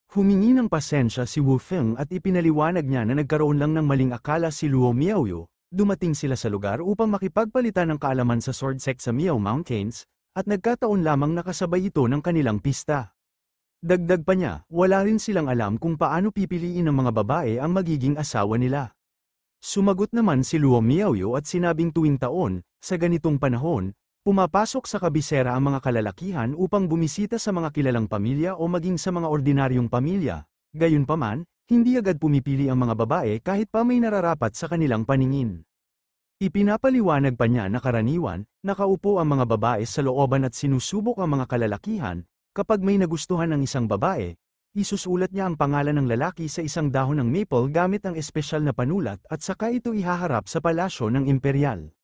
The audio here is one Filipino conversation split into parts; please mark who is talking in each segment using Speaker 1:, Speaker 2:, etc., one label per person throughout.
Speaker 1: Humingi ng pasensya si Wu Feng at ipinaliwanag niya na nagkaroon lang ng maling akala si Luo Miaoyu. Dumating sila sa lugar upang makipagpalitan ng kaalaman sa Sword Sect sa Miao Mountains, at nagkataon lamang nakasabay ito ng kanilang pista. Dagdag pa niya, wala rin silang alam kung paano pipiliin ng mga babae ang magiging asawa nila. Sumagot naman si Luo Miaoyu at sinabing tuwing taon, sa ganitong panahon, pumapasok sa kabisera ang mga kalalakihan upang bumisita sa mga kilalang pamilya o maging sa mga ordinaryong pamilya. Gayunpaman, hindi agad pumipili ang mga babae kahit pa may nararapat sa kanilang paningin. Ipinapaliwanag pa niya na karaniwan, nakaupo ang mga babae sa looban at sinusubok ang mga kalalakihan. Kapag may nagustuhan ng isang babae, isusulat niya ang pangalan ng lalaki sa isang dahon ng maple gamit ang espesyal na panulat at saka ito ihaharap sa palasyo ng imperial.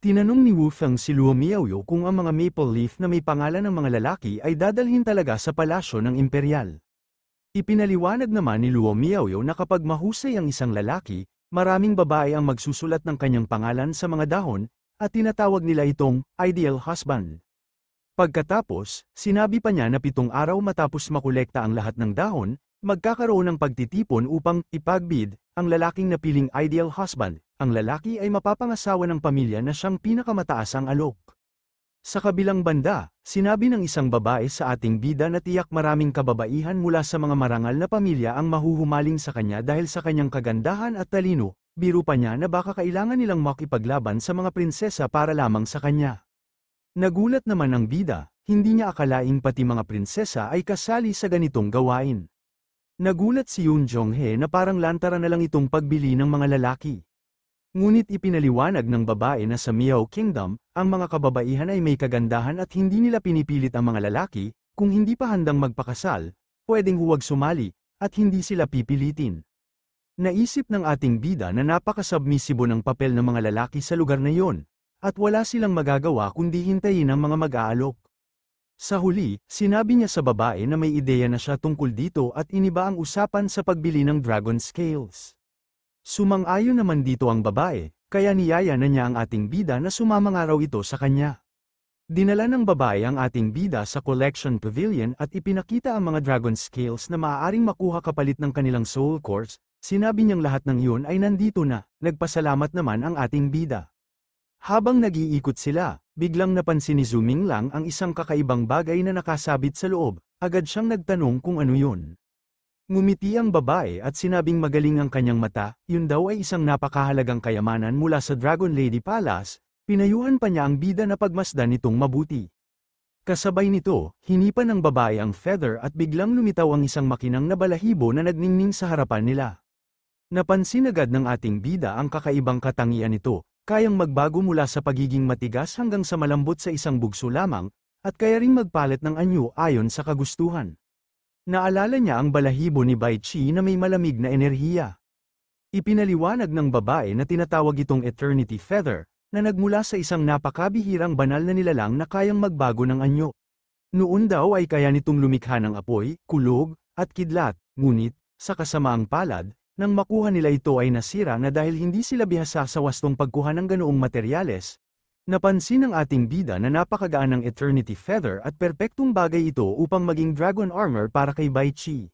Speaker 1: Tinanong ni Wu Feng si Luo Miaoyu kung ang mga maple leaf na may pangalan ng mga lalaki ay dadalhin talaga sa palasyo ng imperial. Ipinaliwanag naman ni Luo Miaoyu na kapag mahusay ang isang lalaki, maraming babae ang magsusulat ng kanyang pangalan sa mga dahon, at tinatawag nila itong ideal husband. Pagkatapos, sinabi pa niya na 7 araw matapos makolekta ang lahat ng dahon, magkakaroon ng pagtitipon upang ipagbid ang lalaking napiling ideal husband. Ang lalaki ay mapapangasawa ng pamilya na siyang pinakamataasang alok. Sa kabilang banda, sinabi ng isang babae sa ating bida na tiyak maraming kababaihan mula sa mga marangal na pamilya ang mahuhumaling sa kanya dahil sa kanyang kagandahan at talino. Biro pa niya na baka kailangan nilang makipaglaban sa mga prinsesa para lamang sa kanya. Nagulat naman ang bida, hindi niya akalaing pati mga prinsesa ay kasali sa ganitong gawain. Nagulat si Yoon Jong-he na parang lantara na lang itong pagbili ng mga lalaki. Ngunit ipinaliwanag ng babae na sa Miao Kingdom, ang mga kababaihan ay may kagandahan at hindi nila pinipilit ang mga lalaki, kung hindi pa handang magpakasal, pwedeng huwag sumali, at hindi sila pipilitin. Naisip ng ating bida na napakasubmisibo ng papel ng mga lalaki sa lugar na iyon, at wala silang magagawa kundi hintayin ang mga mag-aalok. Sa huli, sinabi niya sa babae na may ideya na siya tungkol dito at iniba ang usapan sa pagbili ng dragon scales. Sumang-ayon naman dito ang babae, kaya niyaya na niya ang ating bida na sumama nga raw ito sa kanya. Dinala ng babae ang ating bida sa collection pavilion at ipinakita ang mga dragon scales na maaaring makuha kapalit ng kanilang soul cores. Sinabi niyang lahat ng iyon ay nandito na, nagpasalamat naman ang ating bida. Habang nag-iikot sila, biglang napansin ni Zuming Lang ang isang kakaibang bagay na nakasabit sa loob, agad siyang nagtanong kung ano yun. Ngumiti ang babae at sinabing magaling ang kanyang mata, yun daw ay isang napakahalagang kayamanan mula sa Dragon Lady Palace, pinayuhan pa niya ang bida na pagmasdan nitong mabuti. Kasabay nito, hinipan ng babae ang feather at biglang lumitaw ang isang makinang na balahibo na nagningning sa harapan nila. Napansin agad ng ating bida ang kakaibang katangian nito, kayang magbago mula sa pagiging matigas hanggang sa malambot sa isang bugso lamang, at kaya ring magpalit ng anyo ayon sa kagustuhan. Naalala niya ang balahibo ni Bai Qi na may malamig na enerhiya. Ipinaliwanag ng babae na tinatawag itong Eternity Feather, na nagmula sa isang napakabihirang banal na nilalang na kayang magbago ng anyo. Noon daw ay kaya nitong lumikha ng apoy, kulog, at kidlat, ngunit, sa kasamaang palad, nang makuha nila ito ay nasira na dahil hindi sila bihasa sa wastong pagkuha ng ganoong materyales. Napansin ng ating bida na napakagaan ng Eternity Feather at perpektong bagay ito upang maging dragon armor para kay Bai Qi.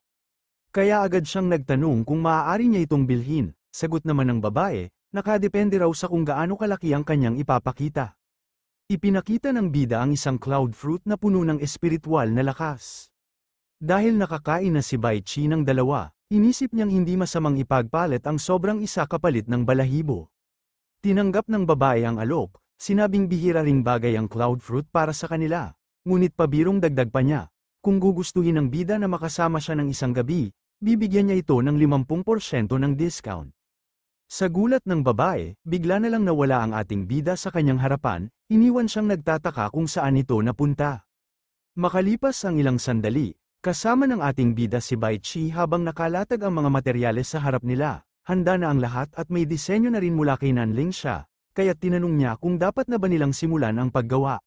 Speaker 1: Kaya agad siyang nagtanong kung maaari niya itong bilhin. Sagot naman ng babae, nakadepende raw sa kung gaano kalaki ang kanyang ipapakita. Ipinakita ng bida ang isang cloud fruit na puno ng espiritual na lakas. Dahil nakakain na si Bai Qi ng dalawa, inisip niyang hindi masamang ipagpalit ang sobrang isa kapalit ng balahibo. Tinanggap ng babae ang alok. Sinabing bihira ring bagay ang cloud fruit para sa kanila, ngunit pabirong dagdag pa niya, kung gugustuhin ng bida na makasama siya ng isang gabi, bibigyan niya ito ng 50% ng discount. Sa gulat ng babae, bigla na lang nawala ang ating bida sa kanyang harapan, iniwan siyang nagtataka kung saan ito napunta. Makalipas ang ilang sandali, kasama ng ating bida si Bai Qi habang nakalatag ang mga materyales sa harap nila, handa na ang lahat at may disenyo na rin mula kay Nanling siya. Kaya tinanong niya kung dapat na ba nilang simulan ang paggawa.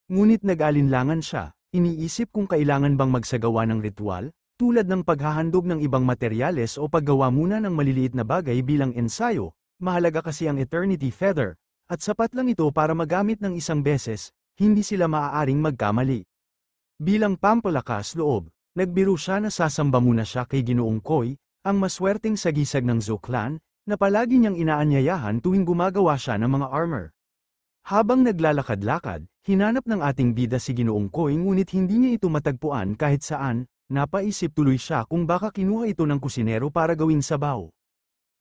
Speaker 1: Ngunit nag-alinlangan siya, iniisip kung kailangan bang magsagawa ng ritual, tulad ng paghahandog ng ibang materyales o paggawa muna ng maliliit na bagay bilang ensayo. Mahalaga kasi ang Eternity Feather, at sapat lang ito para magamit ng isang beses, hindi sila maaaring magkamali. Bilang pampalakas loob, nagbiro siya na sasamba muna siya kay Ginoong Koy, ang maswerteng sagisag ng Zhou clan, na palagi niyang inaanyayahan tuwing gumagawa siya ng mga armor. Habang naglalakad-lakad, hinanap ng ating bida si Ginoong Koy ngunit hindi niya ito matagpuan kahit saan, napaisip tuloy siya kung baka kinuha ito ng kusinero para gawing sabaw.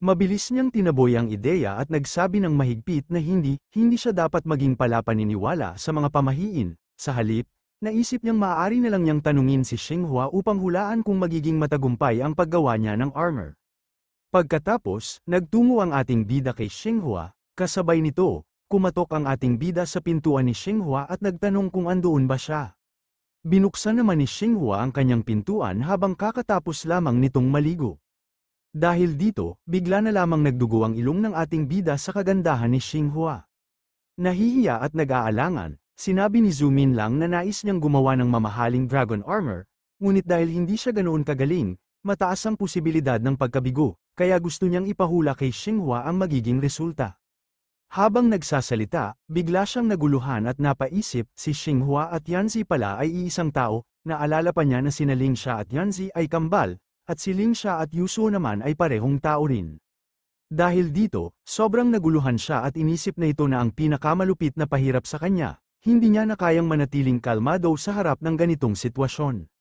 Speaker 1: Mabilis niyang tinaboy ang ideya at nagsabi ng mahigpit na hindi siya dapat maging palapaniniwala sa mga pamahiin. Sa halip, naisip niyang maaari na lang niyang tanungin si Xinghua upang hulaan kung magiging matagumpay ang paggawa niya ng armor. Pagkatapos, nagtungo ang ating bida kay Xinghua, kasabay nito, kumatok ang ating bida sa pintuan ni Xinghua at nagtanong kung andoon ba siya. Binuksan naman ni Xinghua ang kanyang pintuan habang kakatapos lamang nitong maligo. Dahil dito, bigla na lamang nagdugo ang ilong ng ating bida sa kagandahan ni Xinghua. Nahihiya at nag-aalangan, sinabi ni Zhu Min lang na nais niyang gumawa ng mamahaling dragon armor, ngunit dahil hindi siya ganoon kagaling, mataas ang posibilidad ng pagkabigo, kaya gusto niyang ipahula kay Xinghua ang magiging resulta. Habang nagsasalita, bigla siyang naguluhan at napaisip, si Xinghua at Yanzi pala ay iisang tao, naalala pa niya na sina Ling Xia at Yanzi ay kambal, at si Ling Xia at Yusuo naman ay parehong tao rin. Dahil dito, sobrang naguluhan siya at inisip na ito na ang pinakamalupit na pahirap sa kanya, hindi niya na kayang manatiling kalmado sa harap ng ganitong sitwasyon.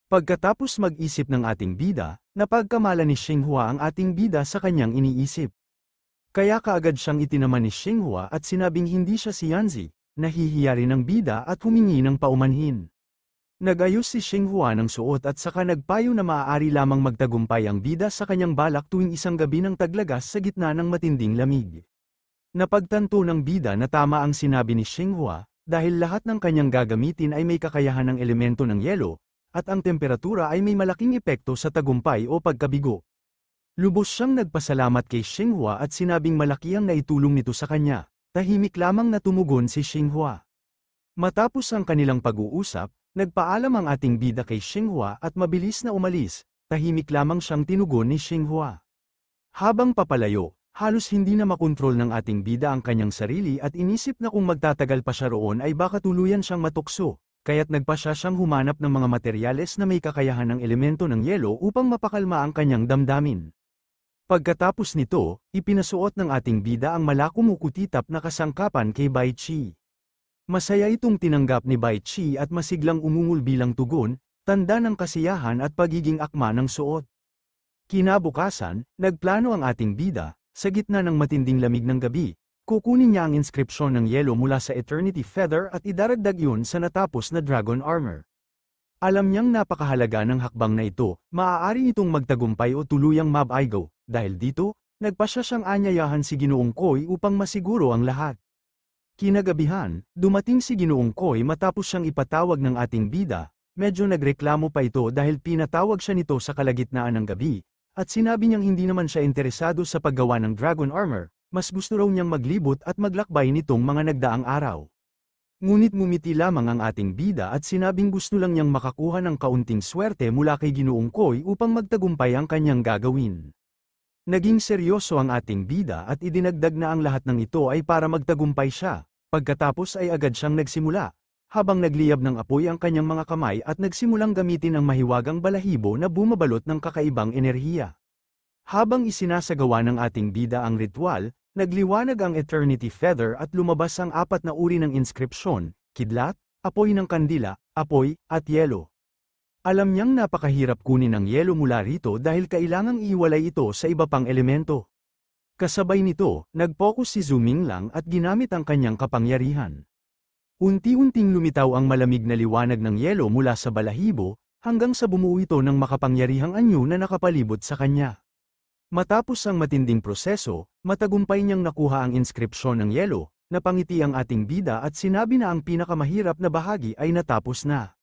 Speaker 1: Pagkatapos mag-isip ng ating bida, napagkamala ni Xinghua ang ating bida sa kanyang iniisip. Kaya kaagad siyang itinaman ni Xinghua at sinabing hindi siya si Yanzi, nahihiya rin ng bida at humingi ng paumanhin. Nagayos si Xinghua ng suot at saka nagpayo na maaari lamang magtagumpay ang bida sa kanyang balak tuwing isang gabi ng taglagas sa gitna ng matinding lamig. Napagtanto ng bida na tama ang sinabi ni Xinghua, dahil lahat ng kanyang gagamitin ay may kakayahan ng elemento ng yelo, at ang temperatura ay may malaking epekto sa tagumpay o pagkabigo. Lubos siyang nagpasalamat kay Xinghua at sinabing malaki ang naitulong nito sa kanya. Tahimik lamang na tumugon si Xinghua. Matapos ang kanilang pag-uusap, nagpaalam ang ating bida kay Xinghua at mabilis na umalis, tahimik lamang siyang tinugon ni Xinghua. Habang papalayo, halos hindi na makontrol ng ating bida ang kanyang sarili at inisip na kung magtatagal pa siya roon ay baka tuluyan siyang matukso, kaya't nagpasya siyang humanap ng mga materyales na may kakayahan ng elemento ng yelo upang mapakalma ang kanyang damdamin. Pagkatapos nito, ipinasuot ng ating bida ang malakumukutitap na kasangkapan kay Bai Qi. Masaya itong tinanggap ni Bai Qi at masiglang umungol bilang tugon, tanda ng kasiyahan at pagiging akma ng suot. Kinabukasan, nagplano ang ating bida, sa gitna ng matinding lamig ng gabi, kukunin niya ang inskripsyon ng yelo mula sa Eternity Feather at idaragdag yun sa natapos na dragon armor. Alam niyang napakahalaga ng hakbang na ito, maaari itong magtagumpay o tuluyang mabaigo, dahil dito, nagpasya siyang anyayahan si Ginoong Koy upang masiguro ang lahat. Kinagabihan, dumating si Ginoong Koy matapos siyang ipatawag ng ating bida, medyo nagreklamo pa ito dahil pinatawag siya nito sa kalagitnaan ng gabi, at sinabi niyang hindi naman siya interesado sa paggawa ng dragon armor, mas gusto raw niyang maglibot at maglakbay nitong mga nagdaang araw. Ngunit ngumiti lamang ang ating bida at sinabing gusto lang niyang makakuha ng kaunting swerte mula kay Ginoong Koy upang magtagumpay ang kanyang gagawin. Naging seryoso ang ating bida at idinagdag na ang lahat ng ito ay para magtagumpay siya. Pagkatapos ay agad siyang nagsimula, habang nagliyab ng apoy ang kanyang mga kamay at nagsimulang gamitin ang mahiwagang balahibo na bumabalot ng kakaibang enerhiya. Habang isinasagawa ng ating bida ang ritual, nagliwanag ang Eternity Feather at lumabas ang 4 na uri ng inskripsyon, kidlat, apoy ng kandila, apoy, at yelo. Alam niyang napakahirap kunin ang yelo mula rito dahil kailangang ihiwalay ito sa iba pang elemento. Kasabay nito, nag-focus si Zhu Ming lang at ginamit ang kanyang kapangyarihan. Unti-unting lumitaw ang malamig na liwanag ng yelo mula sa balahibo, hanggang sa bumuo ito ng makapangyarihang anyo na nakapalibot sa kanya. Matapos ang matinding proseso, matagumpay niyang nakuha ang inskripsyon ng yelo, napangiti ang ating bida at sinabi na ang pinakamahirap na bahagi ay natapos na.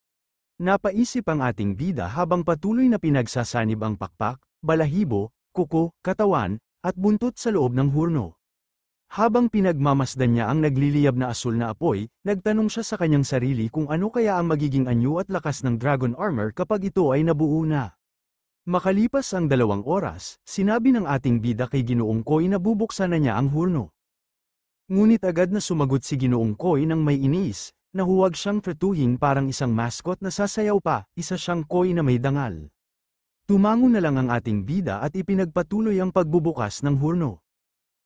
Speaker 1: Napaisip ang ating bida habang patuloy na pinagsasanib ang pakpak, balahibo, kuko, katawan, at buntot sa loob ng hurno. Habang pinagmamasdan niya ang nagliliyab na asul na apoy, nagtanong siya sa kanyang sarili kung ano kaya ang magiging anyo at lakas ng dragon armor kapag ito ay nabuo na. Makalipas ang 2 oras, sinabi ng ating bida kay Ginoong Koy na bubuksan na niya ang hurno. Ngunit agad na sumagot si Ginoong Koy nang may iniis, nahuwag siyang tratuhin parang isang mascot na sasayaw pa, isa siyang koi na may dangal. Tumango na lang ang ating bida at ipinagpatuloy ang pagbubukas ng hurno.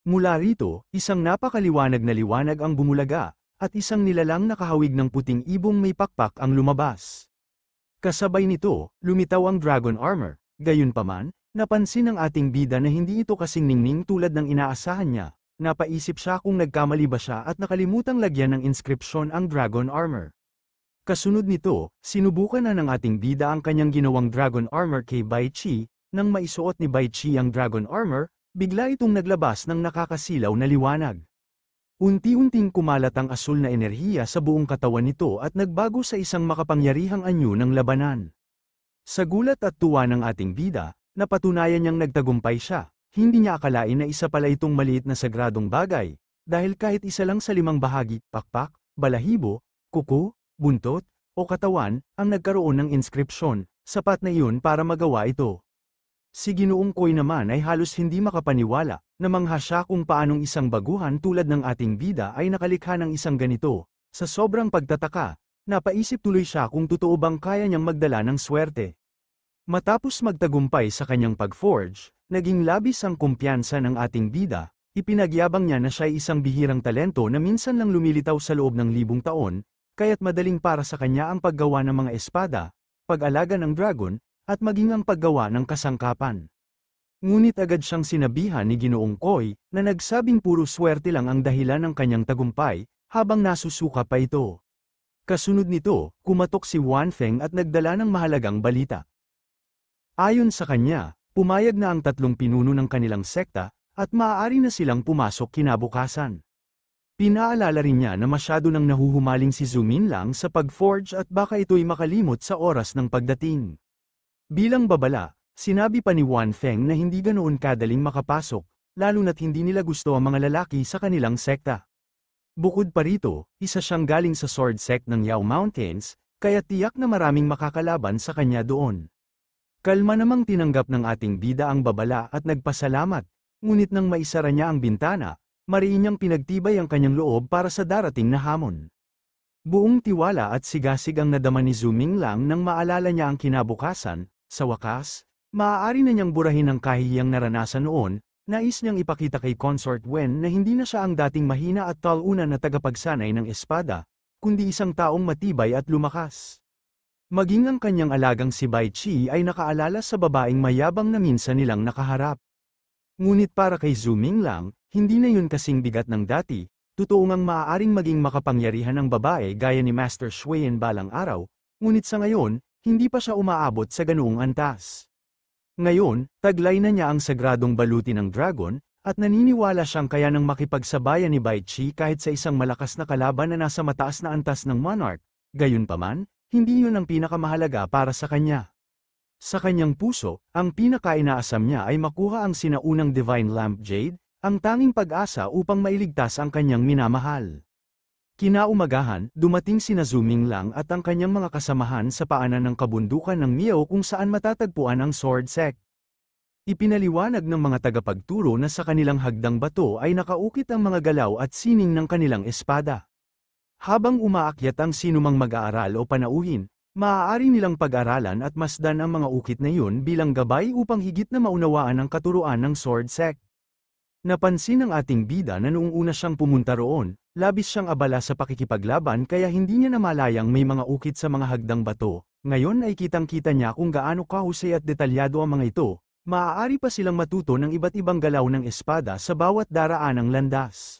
Speaker 1: Mula rito, isang napakaliwanag na liwanag ang bumulaga, at isang nilalang nakahawig ng puting ibong may pakpak ang lumabas. Kasabay nito, lumitaw ang dragon armor, gayunpaman, napansin ng ating bida na hindi ito kasing ningning tulad ng inaasahan niya. Napaisip siya kung nagkamali ba siya at nakalimutang lagyan ng inskripsyon ang dragon armor. Kasunod nito, sinubukan na ng ating bida ang kanyang ginawang dragon armor kay Bai Chi. Nang maisuot ni Bai Chi ang dragon armor, bigla itong naglabas ng nakakasilaw na liwanag. Unti-unting kumalat ang asul na enerhiya sa buong katawan nito at nagbago sa isang makapangyarihang anyo ng labanan. Sa gulat at tuwa ng ating bida, napatunayan niyang nagtagumpay siya. Hindi niya akalain na isa pala itong maliit na sagradong bagay, dahil kahit isa lang sa 5 bahagi, pakpak, balahibo, kuko, buntot, o katawan, ang nagkaroon ng inskripsyon, sapat na iyon para magawa ito. Si Ginoong Koi naman ay halos hindi makapaniwala, namangha siya kung paanong isang baguhan tulad ng ating bida ay nakalikha ng isang ganito. Sa sobrang pagtataka, napaisip tuloy siya kung totoo bang kaya niyang magdala ng swerte. Matapos magtagumpay sa kanyang pag-forge, naging labis ang kumpiyansa ng ating bida, ipinagyabang niya na siya ay isang bihirang talento na minsan lang lumilitaw sa loob ng 1,000 taon, kaya't madaling para sa kanya ang paggawa ng mga espada, pag-alaga ng dragon, at maging ang paggawa ng kasangkapan. Ngunit agad siyang sinabihan ni Ginoong Koi, na nagsabing puro swerte lang ang dahilan ng kanyang tagumpay, habang nasusuka pa ito. Kasunod nito, kumatok si Wan Feng at nagdala ng mahalagang balita. Ayon sa kanya, pumayag na ang 3 pinuno ng kanilang sekta, at maaari na silang pumasok kinabukasan. Pinaalala rin niya na masyado nang nahuhumaling si Zhu Minlang sa pag-forge at baka ito'y makalimot sa oras ng pagdating. Bilang babala, sinabi pa ni Wan Feng na hindi ganoon kadaling makapasok, lalo na't hindi nila gusto ang mga lalaki sa kanilang sekta. Bukod pa rito, isa siyang galing sa sword sect ng Yao Mountains, kaya tiyak na maraming makakalaban sa kanya doon. Kalma namang tinanggap ng ating bida ang babala at nagpasalamat, ngunit nang maisara niya ang bintana, mariin niyang pinagtibay ang kanyang loob para sa darating na hamon. Buong tiwala at sigasig ang nadama ni Zhu Minlang nang maalala niya ang kinabukasan. Sa wakas, maaari na niyang burahin ang kahihiyang naranasan noon. Nais niyang ipakita kay Consort Wen na hindi na siya ang dating mahina at talunan na tagapagsanay ng espada, kundi isang taong matibay at lumakas. Maging ang kanyang alagang si Bai Chi ay nakaalala sa babaeng mayabang na minsan nilang nakaharap. Ngunit para kay Zhu Minlang, hindi na yun kasing bigat ng dati, totoo ngang maaaring maging makapangyarihan ng babae gaya ni Master Xueyan balang araw, ngunit sa ngayon, hindi pa siya umaabot sa ganoong antas. Ngayon, taglay na niya ang sagradong baluti ng dragon, at naniniwala siyang kaya nang makipagsabayan ni Bai Chi kahit sa isang malakas na kalaban na nasa mataas na antas ng monarch. Gayunpaman, hindi yun ang pinakamahalaga para sa kanya. Sa kanyang puso, ang pinaka-inaasam niya ay makuha ang sinaunang Divine Lamp Jade, ang tanging pag-asa upang mailigtas ang kanyang minamahal. Kinaumagahan, dumating sina Zhu Minlang at ang kanyang mga kasamahan sa paanan ng kabundukan ng Miao kung saan matatagpuan ang sword sect. Ipinaliwanag ng mga tagapagturo na sa kanilang hagdang bato ay nakaukit ang mga galaw at sining ng kanilang espada. Habang umaakyat ang sinumang mag-aaral o panauhin, maaari nilang pag-aralan at masdan ang mga ukit na yun bilang gabay upang higit na maunawaan ang katuruan ng sword sect. Napansin ng ating bida na noong una siyang pumunta roon, labis siyang abala sa pakikipaglaban kaya hindi niya namalayang may mga ukit sa mga hagdang bato. Ngayon ay kitang-kita niya kung gaano kahusay at detalyado ang mga ito. Maaari pa silang matuto ng iba't ibang galaw ng espada sa bawat daraan ng landas.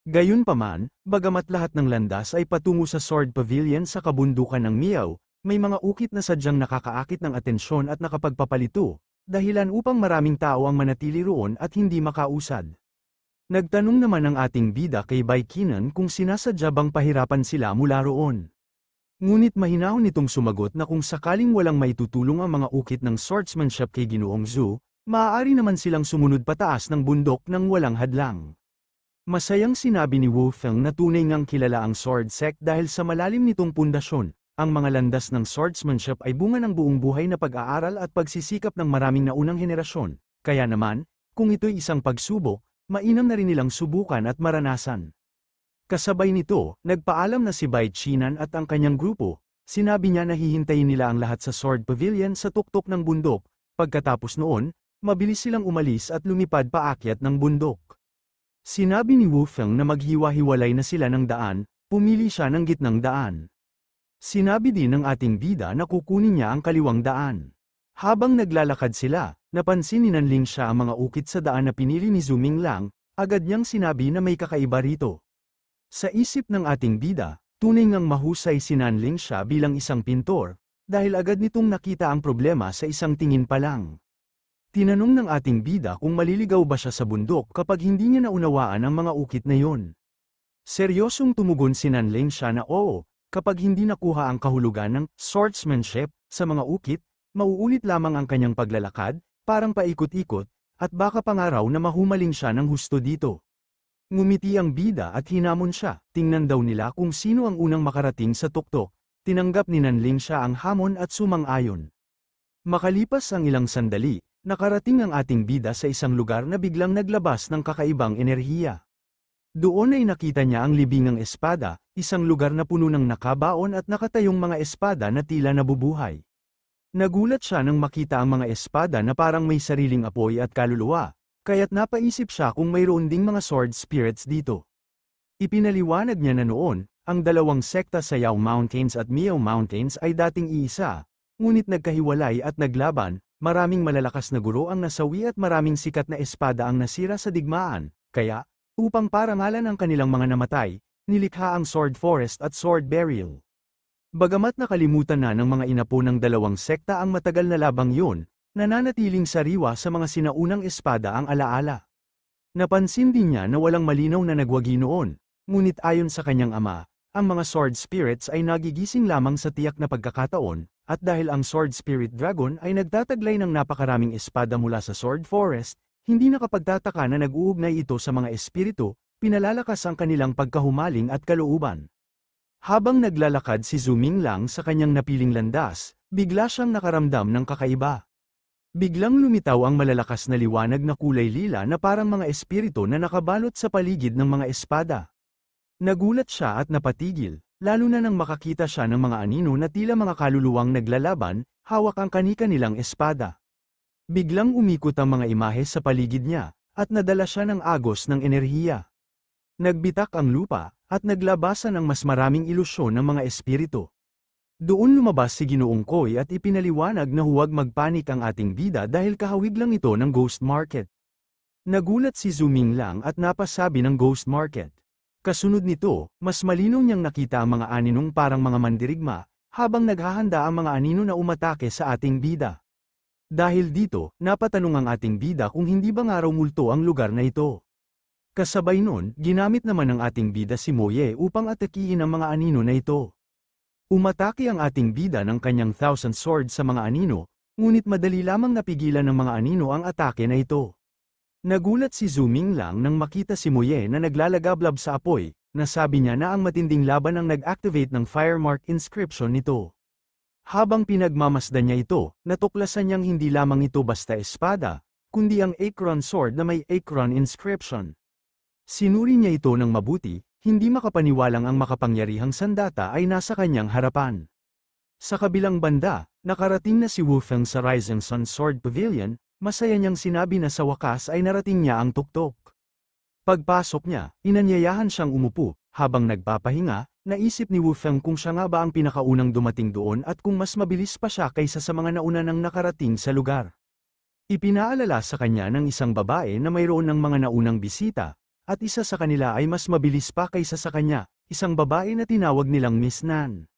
Speaker 1: Gayunpaman, bagamat lahat ng landas ay patungo sa Sword Pavilion sa kabundukan ng Miao, may mga ukit na sadyang nakakaakit ng atensyon at nakapagpapalito, dahilan upang maraming tao ang manatili roon at hindi makausad. Nagtanong naman ang ating bida kay Bai Qinan kung sinasadya bang pahirapan sila mula roon. Ngunit mahinahon nitong sumagot na kung sakaling walang maitutulong ang mga ukit ng swordsmanship kay Ginoong Zhu, maaari naman silang sumunod pataas ng bundok nang walang hadlang. Masayang sinabi ni Wu Feng na tunay ngang kilala ang sword sect dahil sa malalim nitong pundasyon. Ang mga landas ng swordsmanship ay bunga ng buong buhay na pag-aaral at pagsisikap ng maraming naunang henerasyon. Kaya naman, kung ito'y isang pagsubok, mainam na rin nilang subukan at maranasan. Kasabay nito, nagpaalam na si Bai Qinan at ang kanyang grupo. Sinabi niya na hihintayin nila ang lahat sa Sword Pavilion sa tuktok ng bundok. Pagkatapos noon, mabilis silang umalis at lumipad paakyat ng bundok. Sinabi ni Wu Feng na maghiwa-hiwalay na sila ng daan, pumili siya ng gitnang daan. Sinabi din ng ating bida na kukunin niya ang kaliwang daan. Habang naglalakad sila, napansin ni Nanling siya ang mga ukit sa daan na pinili ni Zuming Lang, agad niyang sinabi na may kakaiba rito. Sa isip ng ating bida, tunay ngang mahusay si Nanling siya bilang isang pintor, dahil agad nitong nakita ang problema sa isang tingin pa lang. Tinanong ng ating bida kung maliligaw ba siya sa bundok kapag hindi niya naunawaan ang mga ukit na yon. Seryosong tumugon si Nanling siya na oo, kapag hindi nakuha ang kahulugan ng swordsmanship sa mga ukit, mauulit lamang ang kanyang paglalakad, parang paikot-ikot, at baka pangaraw na mahumaling siya ng husto dito. Ngumiti ang bida at hinamon siya, tingnan daw nila kung sino ang unang makarating sa tuktok. Tinanggap ni Nanling siya ang hamon at sumang-ayon. Makalipas ang ilang sandali, nakarating ang ating bida sa isang lugar na biglang naglabas ng kakaibang enerhiya. Doon ay nakita niya ang libingang espada, isang lugar na puno ng nakabaon at nakatayong mga espada na tila nabubuhay. Nagulat siya nang makita ang mga espada na parang may sariling apoy at kaluluwa, kaya't napaisip siya kung mayroon ding mga sword spirits dito. Ipinaliwanag niya na noon, ang dalawang sekta sa Yao Mountains at Miao Mountains ay dating iisa, ngunit nagkahiwalay at naglaban, maraming malalakas na guro ang nasawi at maraming sikat na espada ang nasira sa digmaan, kaya, upang parangalan ang kanilang mga namatay, nilikha ang Sword Forest at Sword Burial. Bagamat nakalimutan na ng mga inapo ng dalawang sekta ang matagal na labang yun, nananatiling sariwa sa mga sinaunang espada ang alaala. Napansin din niya na walang malinaw na nagwagi noon, ngunit ayon sa kanyang ama, ang mga sword spirits ay nagigising lamang sa tiyak na pagkakataon, at dahil ang Sword Spirit Dragon ay nagtataglay ng napakaraming espada mula sa Sword Forest, hindi nakapagtataka na nag-uugnay ito sa mga espiritu, pinalalakas ang kanilang pagkahumaling at kalooban. Habang naglalakad si Zuming Lang sa kanyang napiling landas, bigla siyang nakaramdam ng kakaiba. Biglang lumitaw ang malalakas na liwanag na kulay lila na parang mga espiritu na nakabalot sa paligid ng mga espada. Nagulat siya at napatigil, lalo na nang makakita siya ng mga anino na tila mga kaluluwang naglalaban, hawak ang kani-kanilang espada. Biglang umikot ang mga imahe sa paligid niya, at nadala siya ng agos ng enerhiya. Nagbitak ang lupa, at naglabasan ang mas maraming ilusyon ng mga espiritu. Doon lumabas si Ginoong Koy at ipinaliwanag na huwag magpanik ang ating bida dahil kahawig lang ito ng Ghost Market. Nagulat si Zuming Lang at napasabi ng Ghost Market. Kasunod nito, mas malinaw niyang nakita ang mga aninong parang mga mandirigma, habang naghahanda ang mga anino na umatake sa ating bida. Dahil dito, napatanong ang ating bida kung hindi ba nga raw multo ang lugar na ito. Kasabay nun, ginamit naman ng ating bida si Moye upang atakihin ang mga anino na ito. Umatake ang ating bida ng kanyang 1,000 sword sa mga anino, ngunit madali lamang napigilan ng mga anino ang atake na ito. Nagulat si Zuming Lang nang makita si Moye na naglalagablab sa apoy, nasabi niya na ang matinding laban ang nag-activate ng firemark inscription nito. Habang pinagmamasdan niya ito, natuklasan niyang hindi lamang ito basta espada, kundi ang Akron sword na may Akron inscription. Sinuri niya ito ng mabuti, hindi makapaniwalang ang makapangyarihang sandata ay nasa kanyang harapan. Sa kabilang banda, nakarating na si Wu Feng sa Rising Sun Sword Pavilion, masaya niyang sinabi na sa wakas ay narating niya ang tuktok. Pagpasok niya, inanyayahan siyang umupo, habang nagpapahinga, naisip ni Wu Feng kung siya nga ba ang pinakaunang dumating doon at kung mas mabilis pa siya kaysa sa mga nauna nang nakarating sa lugar. Ipinaalala sa kanya ng isang babae na mayroon ng mga naunang bisita, at isa sa kanila ay mas mabilis pa kaysa sa kanya, isang babae na tinawag nilang Miss Nan.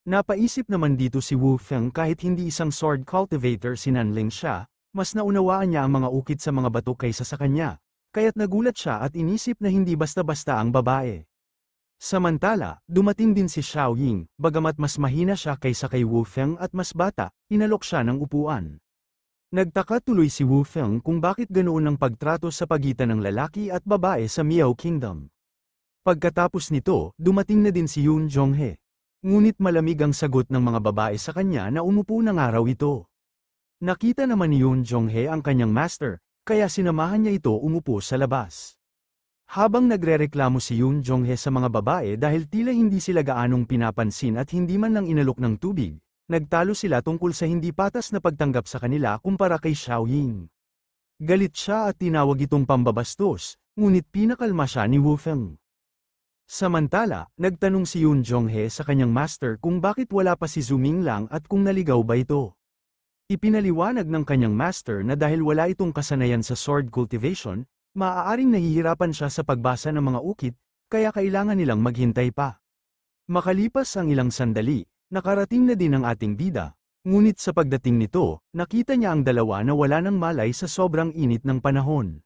Speaker 1: Napaisip naman dito si Wu Feng kahit hindi isang sword cultivator si Nanling siya, mas naunawaan niya ang mga ukit sa mga bato kaysa sa kanya, kaya't nagulat siya at inisip na hindi basta-basta ang babae. Samantala, dumating din si Xiao Ying, bagamat mas mahina siya kaysa kay Wu Feng at mas bata, inalok siya ng upuan. Nagtaka tuloy si Wu Feng kung bakit ganoon ang pagtrato sa pagitan ng lalaki at babae sa Miao Kingdom. Pagkatapos nito, dumating na din si Yun Zhonghe. Ngunit malamig ang sagot ng mga babae sa kanya na umupo na nga raw ito. Nakita naman ni Yun Zhonghe ang kanyang master, kaya sinamahan niya ito umupo sa labas. Habang nagrereklamo si Yoon Jong-he sa mga babae dahil tila hindi sila gaanong pinapansin at hindi man lang inalok ng tubig, nagtalo sila tungkol sa hindi patas na pagtanggap sa kanila kumpara kay Xiaoying. Galit siya at tinawag itong pambabastos, ngunit pinakalma siya ni Wu Feng. Samantala, nagtanong si Yoon Jong-he sa kanyang master kung bakit wala pa si Zuming Lang at kung naligaw ba ito. Ipinaliwanag ng kanyang master na dahil wala itong kasanayan sa sword cultivation, maaaring nahihirapan siya sa pagbasa ng mga ukit, kaya kailangan nilang maghintay pa. Makalipas ang ilang sandali, nakarating na din ang ating bida, ngunit sa pagdating nito, nakita niya ang dalawa na wala ng malay sa sobrang init ng panahon.